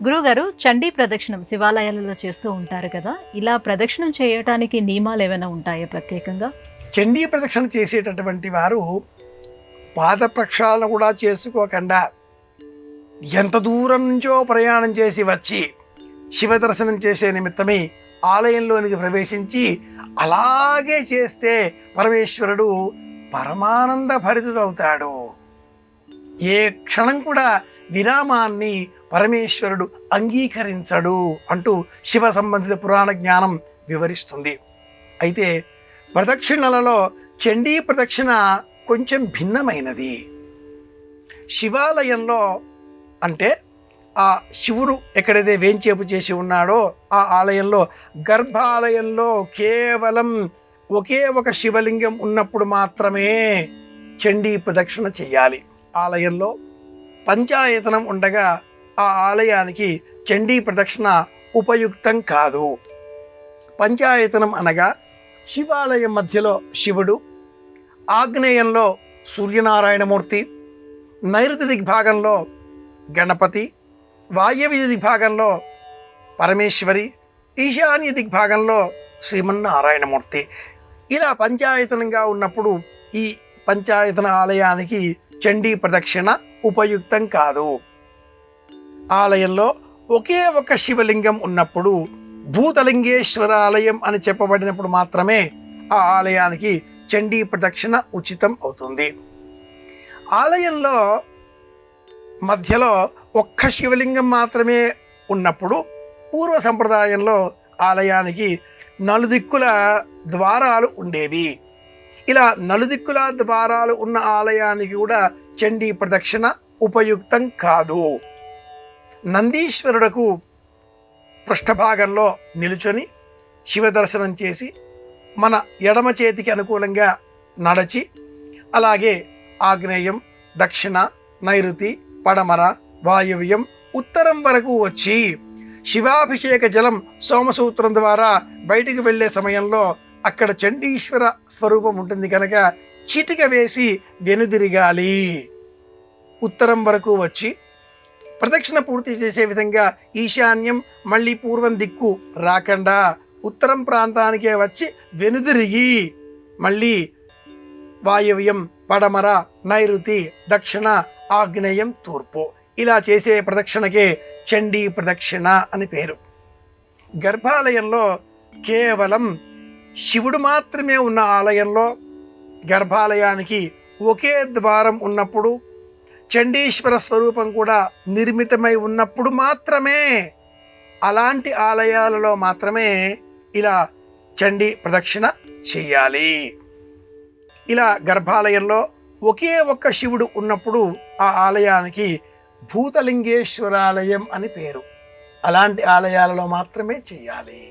గురుగారు, చండీ ప్రదక్షిణం శివాలయాలలో చేస్తూ ఉంటారు కదా, ఇలా ప్రదక్షిణం చేయటానికి నియమాలు ఏమైనా ఉంటాయా ప్రత్యేకంగా? చండీ ప్రదక్షిణ చేసేటటువంటి వారు పాద ప్రక్షాళన కూడా చేసుకోకుండా ఎంత దూరం నుంచో ప్రయాణం చేసి వచ్చి శివ దర్శనం చేసే నిమిత్తమై ఆలయంలోనికి ప్రవేశించి అలాగే చేస్తే పరమేశ్వరుడు పరమానంద భరితుడవుతాడు. ఏ క్షణం కూడా విరామాన్ని పరమేశ్వరుడు అంగీకరించడు అంటూ శివ సంబంధిత పురాణ జ్ఞానం వివరిస్తుంది. అయితే ప్రదక్షిణలలో చండీ ప్రదక్షిణ కొంచెం భిన్నమైనది. శివాలయంలో అంటే ఆ శివుడు ఎక్కడైతే వేంచేపు చేసి ఉన్నాడో ఆ ఆలయంలో గర్భాలయంలో కేవలం ఒకే ఒక శివలింగం ఉన్నప్పుడు మాత్రమే చండీ ప్రదక్షిణ చేయాలి. ఆలయంలో పంచాయతనం ఉండగా ఆ ఆలయానికి చండీ ప్రదక్షిణ ఉపయుక్తం కాదు. పంచాయతనం అనగా శివాలయం మధ్యలో శివుడు, ఆగ్నేయంలో సూర్యనారాయణమూర్తి, నైరుతి దిగ్భాగంలో గణపతి, వాయవ్య దిగ్భాగంలో పరమేశ్వరి, ఈశాన్య దిగ్భాగంలో శ్రీమన్నారాయణమూర్తి. ఇలా పంచాయతనంగా ఉన్నప్పుడు ఈ పంచాయతన ఆలయానికి చండీ ప్రదక్షిణ ఉపయుక్తం కాదు. ఆలయంలో ఒకే ఒక శివలింగం ఉన్నప్పుడు భూతలింగేశ్వర ఆలయం అని చెప్పబడినప్పుడు మాత్రమే ఆ ఆలయానికి చండీ ప్రదక్షిణ ఉచితం అవుతుంది. ఆలయంలో మధ్యలో ఒక్క శివలింగం మాత్రమే ఉన్నప్పుడు పూర్వ సంప్రదాయంలో ఆలయానికి నలుదిక్కుల ద్వారాలు ఉండేవి. ఇలా నలుదిక్కుల ద్వారాలు ఉన్న ఆలయానికి కూడా చండీ ప్రదక్షిణ ఉపయుక్తం కాదు. నందీశ్వరుడకు పృష్ఠభాగంలో నిలుచొని శివ దర్శనం చేసి మన ఎడమ చేతికి అనుకూలంగా నడచి అలాగే ఆగ్నేయం, దక్షిణ, నైరుతి, పడమర, వాయువ్యం, ఉత్తరం వరకు వచ్చి శివాభిషేక జలం సోమసూత్రం ద్వారా బయటికి వెళ్ళే సమయంలో అక్కడ చండీశ్వర స్వరూపం ఉంటుంది కనుక చిటిక వేసి వెనుదిరగాలి. ఉత్తరం వరకు వచ్చి ప్రదక్షిణ పూర్తి చేసే విధంగా ఈశాన్యం మళ్ళీ పూర్వం దిక్కు రాకుండా ఉత్తరం ప్రాంతానికే వచ్చి వెనుదిరిగి మళ్ళీ వాయువ్యం, పడమర, నైరుతి, దక్షిణ, ఆగ్నేయం, తూర్పు ఇలా చేసే ప్రదక్షిణకే చండీ ప్రదక్షిణ అని పేరు. గర్భాలయంలో కేవలం శివుడు మాత్రమే ఉన్న ఆలయంలో గర్భాలయానికి ఒకే ద్వారం ఉన్నప్పుడు చండీశ్వర స్వరూపం కూడా నిర్మితమై ఉన్నప్పుడు మాత్రమే అలాంటి ఆలయాలలో మాత్రమే ఇలా చండీ ప్రదక్షిణ చేయాలి. ఇలా గర్భాలయంలో ఒకే ఒక్క శివుడు ఉన్నప్పుడు ఆ ఆలయానికి భూతలింగేశ్వరాలయం అని పేరు. అలాంటి ఆలయాలలో మాత్రమే చేయాలి.